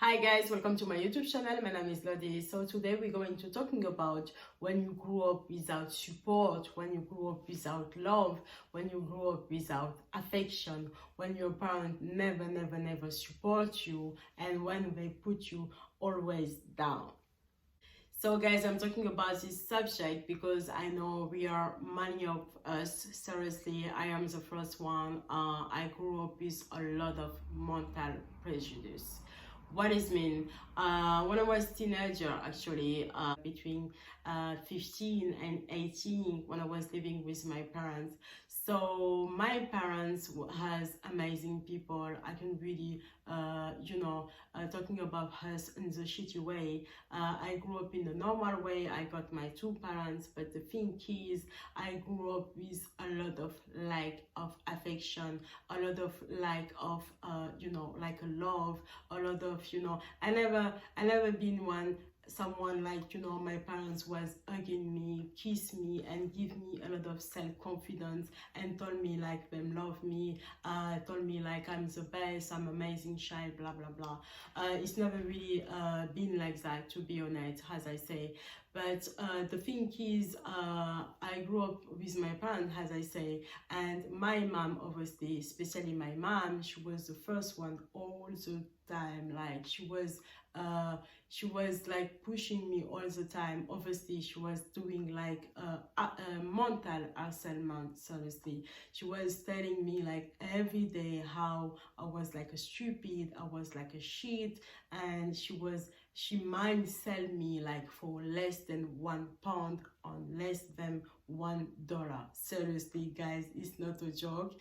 Hi guys, welcome to my YouTube channel. My name is Lodi. So today we're going to talking about when you grew up without support, when you grew up without love, when you grew up without affection, when your parents never support you, and when they put you always down. So guys, I'm talking about this subject because I know we are many of us, seriously, I am the first one. I grew up with a lot of mental prejudice. What is mean? When I was teenager, actually, between 15 and 18, when I was living with my parents. So my parents has amazing people. I can really, talking about us in the shitty way. I grew up in the normal way. I got my two parents, but the thing is, I grew up with a lot of lack of affection, a lot of lack of, like a love, a lot of, I never been someone like, my parents was hugging me, kiss me, and give me a lot of self-confidence and told me like them love me, told me like I'm the best, I'm amazing child, blah blah blah. It's never really been like that, to be honest, as I say. But the thing is, I grew up with my parents, as I say, and my mom, obviously, especially my mom, she was the first one all the time. Like she was like pushing me all the time. Obviously, she was doing like mental harassment. Seriously, she was telling me like every day how I was like a stupid, I was like a shit, and she might sell me like for less than £1 on less than $1. Seriously guys, it's not a joke.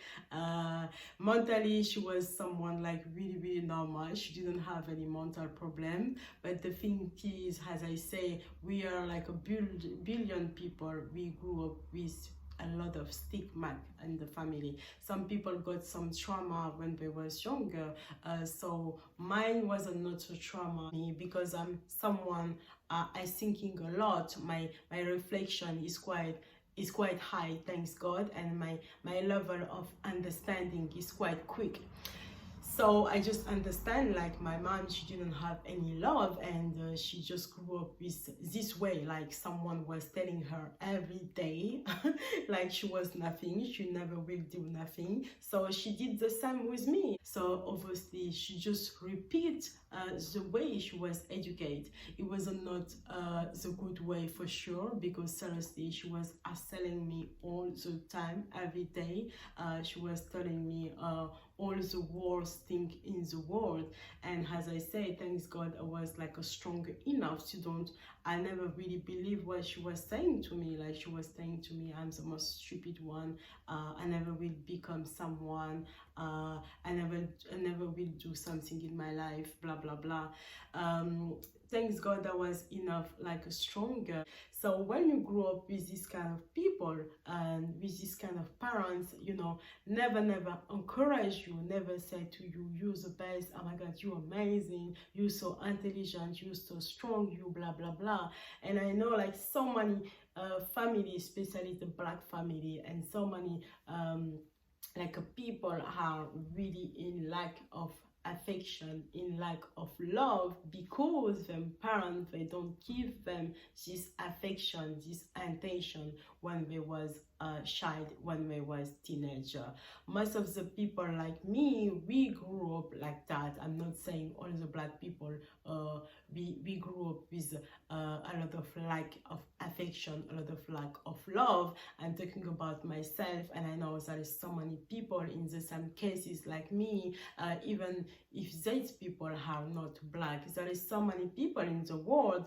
Mentally she was someone like really normal. She didn't have any mental problem, but the thing is, as I say, we are like a billion people. We grew up with a lot of stigma in the family. Some people got some trauma when they was younger, so mine was not a trauma because I'm someone, I thinking a lot. My reflection is quite high, thanks God, and my level of understanding is quite quick. So I just understand like my mom, she didn't have any love, and she just grew up with this way, like someone was telling her every day like she was nothing, she never will do nothing. So she did the same with me. So obviously she just repeat the way she was educated. It was not the good way for sure, because seriously she was selling me all the time, every day. She was telling me all the worst thing in the world, and as I say, thanks God, I was like a strong enough to don't, I never really believe what she was saying to me. Like she was saying to me, I'm the most stupid one, I never will become someone, I never will do something in my life, blah blah blah. Thanks God I was enough, like stronger. So when you grow up with this kind of people and with this kind of parents, never encourage you, never say to you, you're the best, oh my God, you're amazing, you're so intelligent, you're so strong, you blah blah blah. And I know like so many families, especially the Black family, and so many like people are really in lack of affection, in lack of love, because them parents, they don't give them this affection, this attention when they was a child, when they was teenager. Most of the people like me, we grew up like that. I'm not saying all the Black people, we grew up with a lot of lack of affection, a lot of lack of love. I'm talking about myself, and I know there is so many people in the same cases like me. Even if these people are not Black, there is so many people in the world.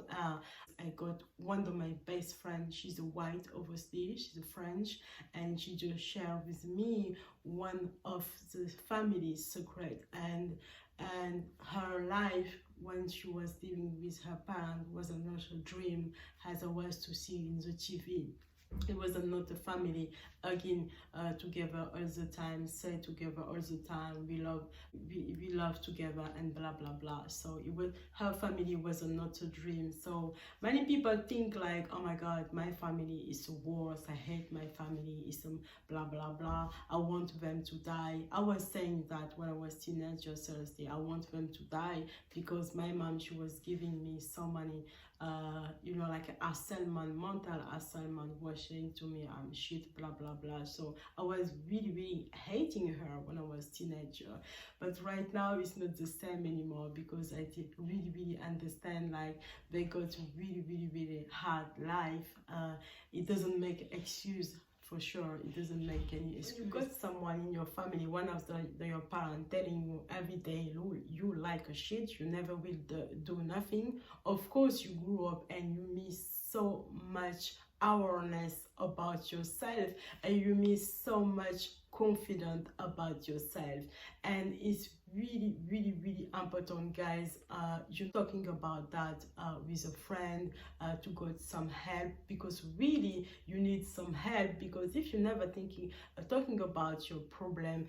I got one of my best friends, she's a white, obviously, she's a French, and she just shared with me one of the family's secret, and her life when she was living with her parents was another dream as I was to see in the TV. It was not a family again together all the time, say together all the time, we love together and blah blah blah. So it was, her family was not a dream. So many people think like, oh my god, my family is worse, I hate my family, is blah blah blah, I want them to die. I was saying that when I was teenager, seriously, I want them to die, because my mom, she was giving me so many you know, like harassment, mental harassment, was saying to me, I'm shit, blah blah blah. So I was really hating her when I was teenager. But right now it's not the same anymore, because I did really understand like they got really hard life. It doesn't make excuse, for sure, it doesn't make any excuse. You got someone in your family, one of your parents, telling you every day you like a shit, you never will do nothing. Of course you grew up and you miss so much awareness about yourself, and you miss so much confident about yourself. And it's really important, guys, you're talking about that with a friend, to get some help, because really you need some help. Because if you're never talking about your problem,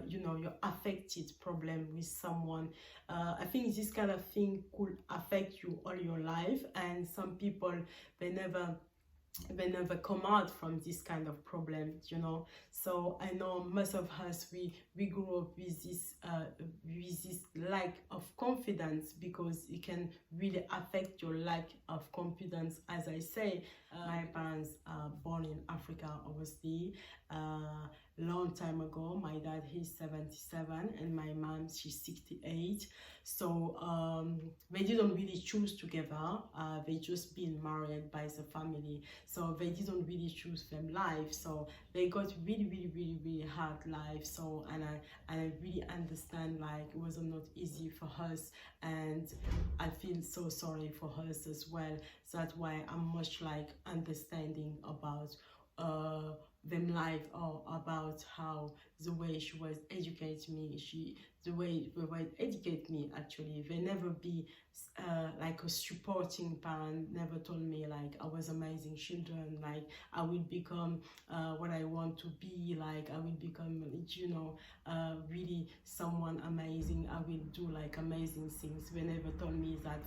you know, your affected problem with someone, I think this kind of thing could affect you all your life. And some people, they never come out from this kind of problem, you know. So I know most of us, we grew up with this lack of confidence, because it can really affect your lack of confidence. As I say, my parents are born in Africa, obviously, long time ago. My dad, he's 77 and my mom, she's 68. So they didn't really choose together, they just been married by the family. So they didn't really choose them life. So they got really hard life. So and I really understand, like, it was not easy for us, and I feel so sorry for us as well. So that's why I'm much like understanding about them life, or about how the way she was educate me, the way educate me, actually. They never be like a supporting parent, never told me like I was amazing children, like I will become what I want to be, like I will become, you know, really someone amazing, I will do like amazing things. They never told me that.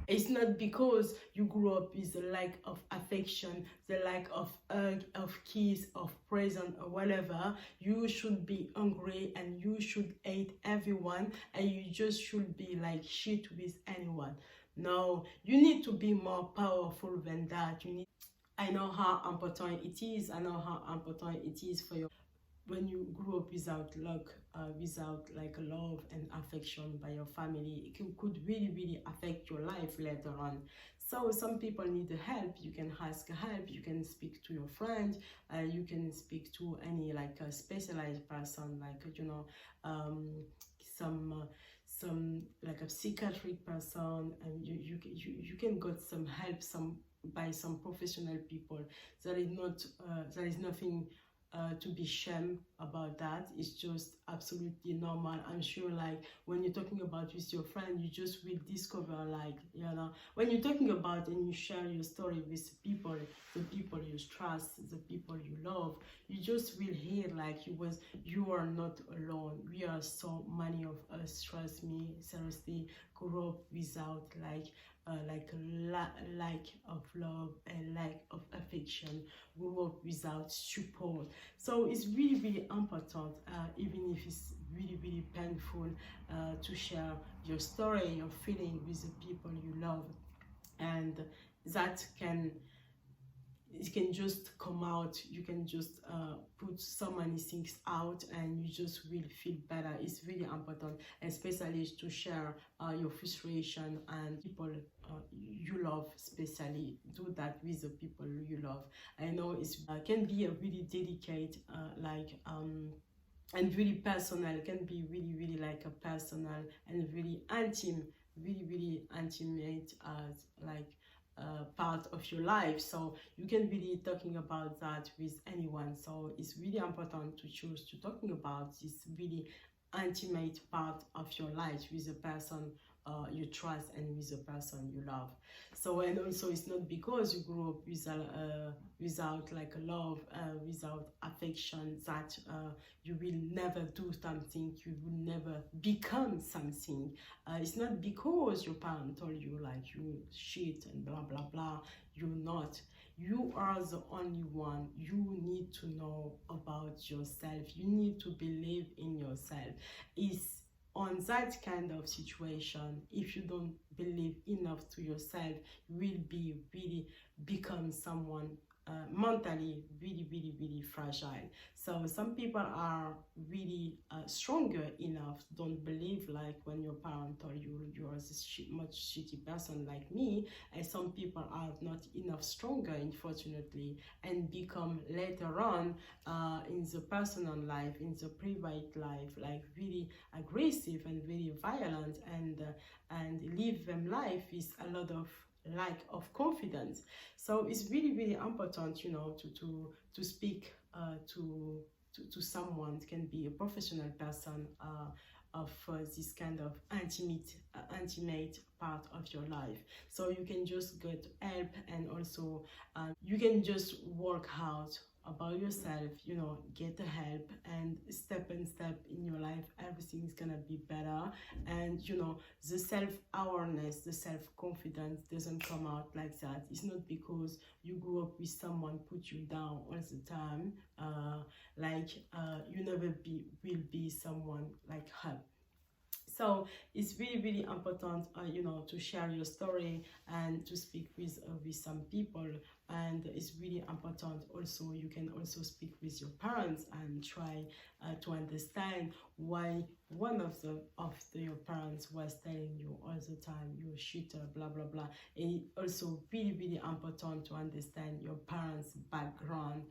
It's not because you grew up with the lack of affection, the lack of hug, of kiss, of present, or whatever, you should be hungry and you should hate everyone, and you just should be like shit with anyone. No, you need to be more powerful than that. I know how important it is. I know how important it is for your, when you grew up without luck, without like love and affection by your family, it could really affect your life later on. So some people need help. You can ask help, you can speak to your friend, you can speak to any like a specialized person, like, you know, some like a psychiatric person, and you can get some help by some professional people. There is nothing to be shamed about that. It's just absolutely normal. I'm sure, like, when you're talking about with your friend, you just will discover, like, you know, when you're talking about and you share your story with people, the people you trust, the people you love, you just will hear like you are not alone. We are so many of us, trust me, seriously, grew up without like lack of love and lack of affection, grew up without support. So it's really important, even if it's really painful, to share your story, your feeling with the people you love, and that it can just come out. You can just put so many things out, and you just will feel better. It's really important, especially to share your frustration, and people you love, especially do that with the people you love. I know it's can be a really delicate and really personal. It can be really like a personal and really intimate like part of your life. So you can really talking about that with anyone. So it's really important to choose to talking about this really intimate part of your life with a person you trust and with the person you love. So, and also it's not because you grew up without like love, without affection, that you will never do something, you will never become something. It's not because your parent told you like you shit and blah blah blah. You're not. You are the only one. You need to know about yourself. You need to believe in yourself. It's on that kind of situation, if you don't believe enough to yourself, you will be really become someone mentally really fragile. So some people are really stronger enough, don't believe like when your parent told you you are this much shitty person like me, and some people are not enough stronger, unfortunately, and become later on in the personal life, in the private life, like really aggressive and very violent, and live them life with a lot of lack of confidence. So it's really important, you know, to speak to someone. It can be a professional person of this kind of intimate part of your life. So you can just get help, and also you can just work out about yourself, you know, get the help, and step and step in your life everything's gonna be better. And you know, the self-awareness, the self-confidence doesn't come out like that. It's not because you grew up with someone put you down all the time, you never will be someone like her. So it's really important, you know, to share your story and to speak with some people. And it's really important also, you can also speak with your parents and try to understand why one of your parents was telling you all the time you're a shitter, blah blah blah. And it's also really important to understand your parents' background.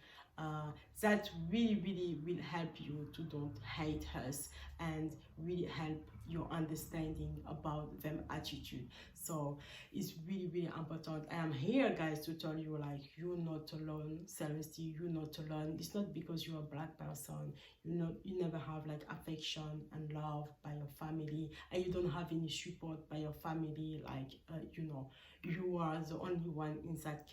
That really will help you to don't hate us, and really help your understanding about them attitude. So it's really important. I am here, guys, to tell you like you're not alone. Seriously, you're not alone. It's not because you're a black person, you never have like affection and love by your family, and you don't have any support by your family, like you know, you are the only one in that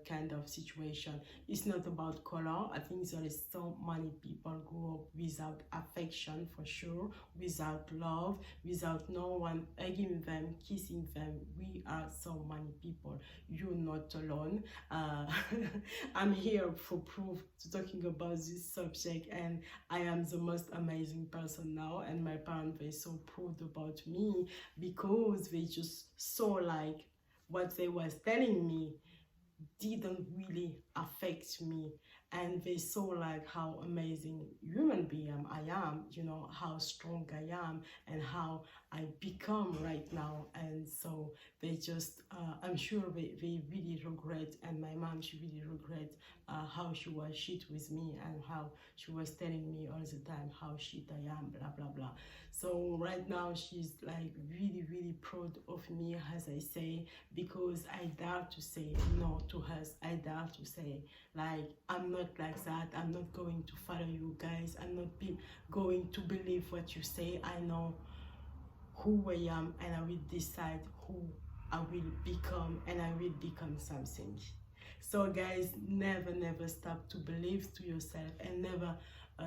kind of situation. It's not about color. I think there is so many people grow up without affection, for sure, without love, without no one hugging them, kissing them. We are so many people. You're not alone. I'm here for proof to talking about this subject, and I am the most amazing person now, and my parents were so proud about me because they just saw like what they was telling me didn't really affect me, and they saw like how amazing human being I am, you know, how strong I am and how I become right now. And so they just I'm sure they really regret, and my mom, she really regret how she was shit with me, and how she was telling me all the time how shit I am, blah blah blah. So right now she's like really proud of me, as I say, because I dare to say no to us. I dare to say like I'm not like that. I'm not going to follow you guys. I'm not going to believe what you say. I know who I am, and I will decide who I will become, and I will become something. So guys, never stop to believe to yourself, and never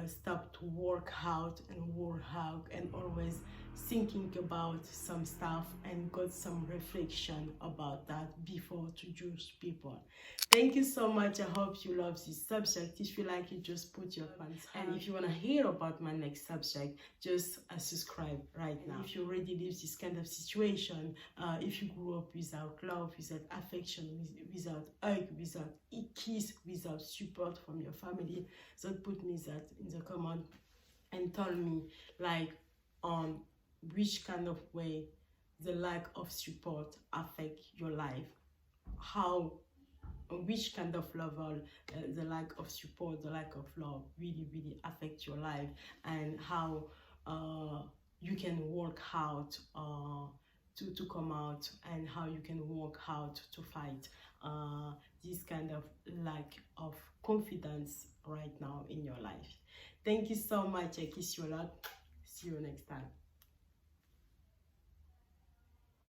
stop to work out and always thinking about some stuff, and got some reflection about that before to judge people. Thank you so much. I hope you love this subject. If you like it, just put your thumbs up. And if you want to hear about my next subject, just subscribe right now. If you already live this kind of situation, if you grew up without love, without affection, without hug, without a kiss, without support from your family, so put me that in the comment and tell me like on which kind of way the lack of support affect your life, which kind of level the lack of support, the lack of love really affect your life, and how you can work out to come out, and how you can work out to fight this kind of lack of confidence right now in your life. Thank you so much. I kiss you a lot. See you next time.